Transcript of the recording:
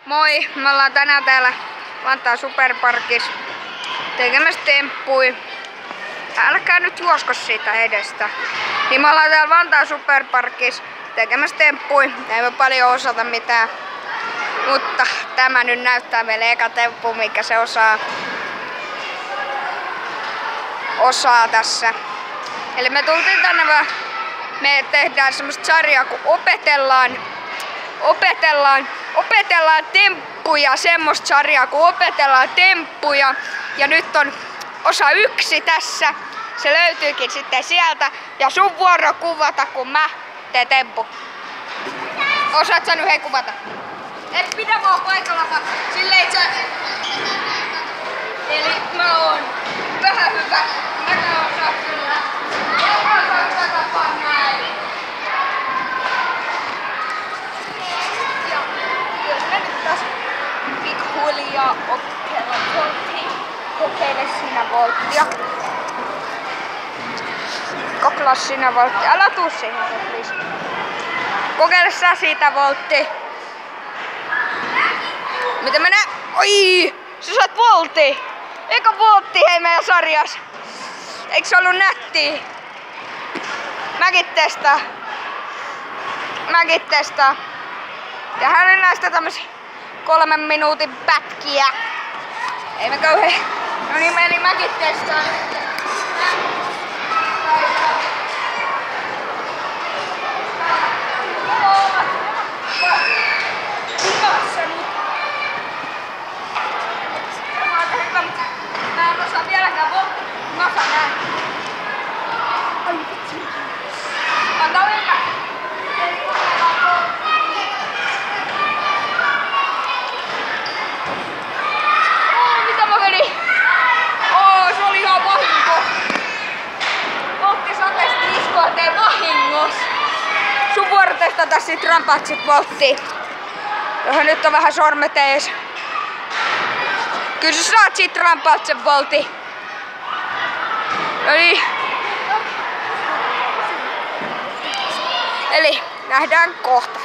Moi! Me ollaan tänään täällä Vantaan Superparkissa tekemässä temppui. Älkää nyt juosko siitä edestä. Niin me ollaan täällä Vantaan Superparkissa tekemässä temppui. Ei me paljon osata mitään. Mutta tämä nyt näyttää meille eka temppu, mikä se osaa tässä. Eli me tultiin tänne vaan. Me tehdään semmoista sarjaa, kun opetellaan temppuja, semmoista sarjaa, kun opetellaan temppuja. Ja nyt on osa 1 tässä. Se löytyykin sitten sieltä. Ja sun vuoro kuvata, kun mä teen temppu. Osaat sä nyt hei kuvata? Et pidä vaan paikalla, silleen sä... Eli mä oon vähän hyvä. Mäkään osaan kyllä. Mä osaan kuvata näin. Ja jos mä nyt taas pikkuhiljaa kokeile sinä volttia. Kokeile sinä volttia. Älä tuu siihen, please. Kokeile sä siitä voltti. Mitä menee? Oi! Sä saat voltti! Eka voltti hei meidän sarjas! Eikö se ollut nättiä? Mäkin testaa. Tehdään nyt näistä tämmösiä 3 minuutin pätkiä. Ei me kauhean. No niin, eli mäkin testaan. Mä en osaa vieläkään volttia. Mä osaan näin. Ai vitsi. Antaa mennä. Mitä mä menin? Se oli ihan vahinko. Voltti sateesti iskoa tein vahingos. Sun vuoro testata sit rampatsit volttiin. Johon nyt on vähän sormet ees. Kyllä sä saat sit rampaat sen voltin. Eli nähdään kohta.